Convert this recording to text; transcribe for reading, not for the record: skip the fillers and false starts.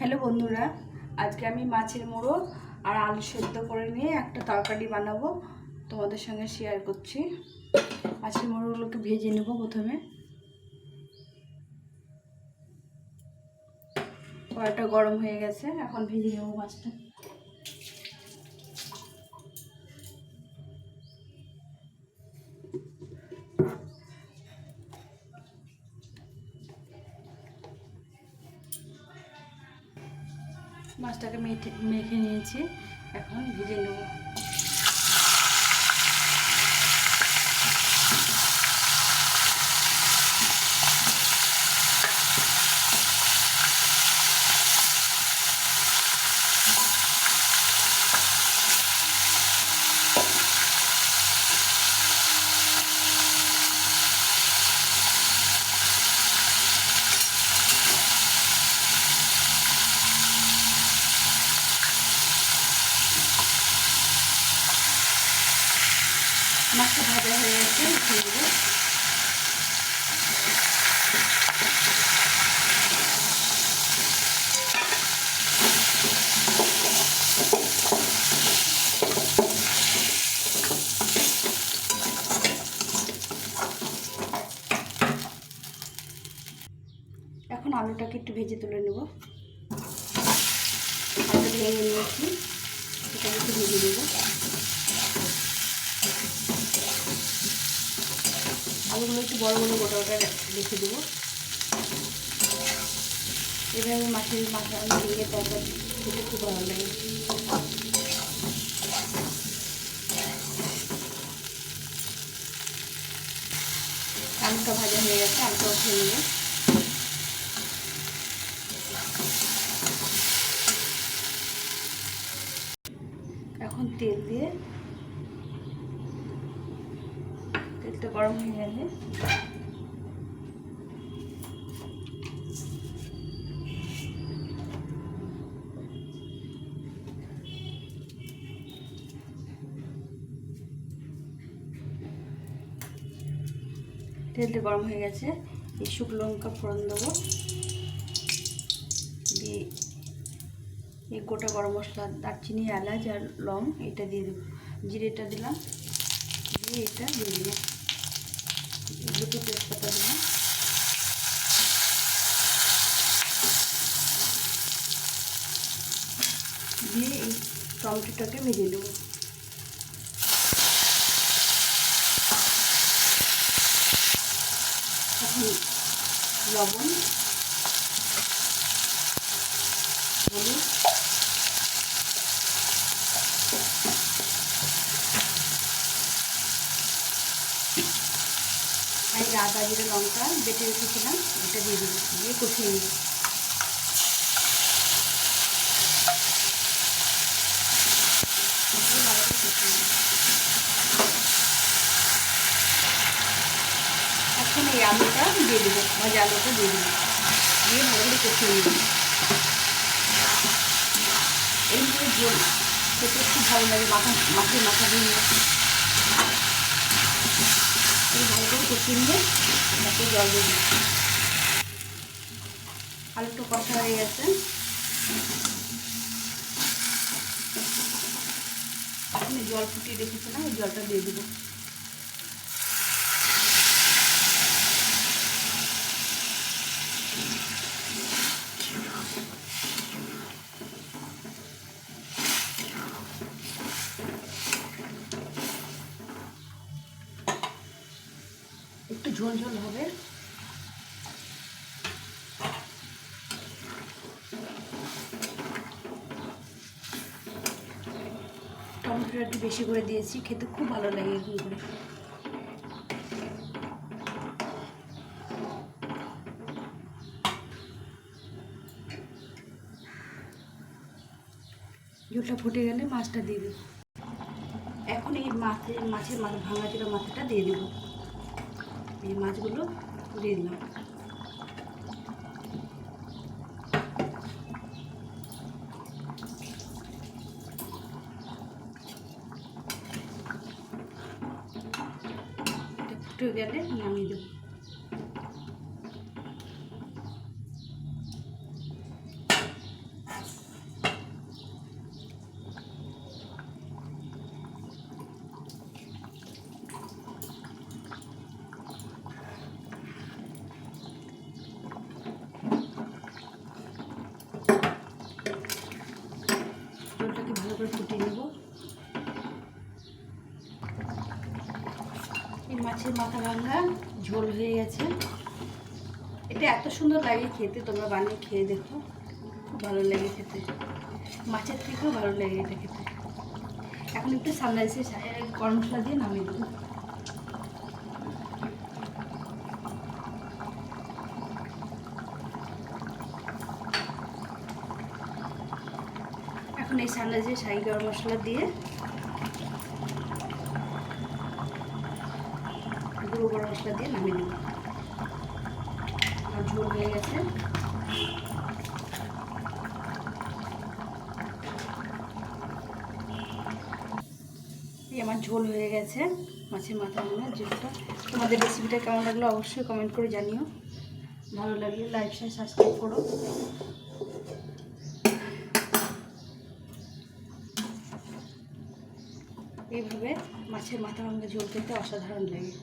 Hello বন্ধুরা, আজকে আমি মাছের মুড়ো আর আলু সেদ্ধ করে নিয়ে একটা তরকারি বানাবো, তোমাদের সঙ্গে শেয়ার করছি। মাছের মুড়োগুলোকে ভেজে নেব। প্রথমে কড়াইটা গরম হয়ে গেছে, এখন ভেজে নেব মাছটা। মাছটাকে মেখে নিয়েছি, এখন ভেজে নেব। মাছটা ভাজা হয়ে গেছে, উঠিয়ে দেবো। এখন আলুটাকে একটু ভেজে তুলে নেব। আলুটা ভেঙে নিয়েছি, সেটাকে একটু ভেজে দেবো। আলুগুলো একটু বড় বড় গোটা গোটা রেখে দেবো। এভাবে মাছের মাথা ভেঙে তরকারি খেতে খুব ভালো লাগে। আলুটা ভাজা হয়ে গেছে, আলুটা উঠিয়ে নেব। এখন তেল দিয়ে, তেলটা গরম হয়ে গেলে তেলটা গরম হয়ে গেছে, এই শুকনো লঙ্কা ফোড়ন দেবো, দিয়ে এই গোটা গরম মশলা, দারচিনি, এলাচ আর লং এটা দিয়ে দেবো। জিরেটা দিলাম, দিয়ে এটা দিয়ে দিলাম। দুটো তেজপাতা দিলাম, দিয়ে এই টমেটোটাকে ভেজে দেবো। এখন লবণ, হলুদ, আর আদা জিরে লঙ্কা বেটে রেখেছিলাম এটা দিয়ে দেবো, দিয়ে কষিয়ে নেব। এখন এই আলুটা দিয়ে দেবো, ভাজা আলুটা দিয়ে দেবো, দিয়ে ভালো করে কষিয়ে নেব। এইভাবে ঝোল খেতে খুব ভালো লাগে, মাছের মাথা দিয়ে ভালো করে কষিয়ে নিয়ে তারপরে জল দিয়ে দিই। আলুটা কষা হয়ে গেছে, এখন জল ফুটিয়ে রেখেছিলাম, ওই জলটা দিয়ে দেবো। একটু ঝোল ঝোল হবে। টমেটোটা একটু বেশি করে দিয়েছি, খেতে খুব ভালো লাগে এরকম করে। ঝোলটা ফুটে গেলে মাছটা দিয়ে দেবো। এখন এই মাছের ভাঙা চিরা মাথাটা দিয়ে দেবো। এই মাছগুলো দিয়ে দিলাম। ফুটে গেলে নামিয়ে দেবো। মাছের মাথা ভাঙা ঝোল হয়ে গেছে। এটা এত সুন্দর লাগে খেতে, তোমরা বানিয়ে খেয়ে দেখো, খুব ভালো লাগে খেতে, মাছের থেকেও ভালো লাগে এটা খেতে। এখন একটু সানরাইসে গরম মশলা দিয়ে নামিয়ে দেবো। এখন এই সানরাইসে শাহি গরম মশলা দিয়ে গুঁড়ো গরম মশলা দিয়ে নামিয়ে নেব। আর ঝোল হয়ে গেছে। এই আমার ঝোল হয়ে গেছে মাছের মাথা ভাঙা ঝোলটা। তোমাদের রেসিপিটা কেমন লাগলো অবশ্যই কমেন্ট করে জানিও। ভালো লাগলে লাইক শেয়ার সাবস্ক্রাইব করো। এইভাবে মাছের মাথা ভাঙা ঝোল খেতে অসাধারণ লাগে।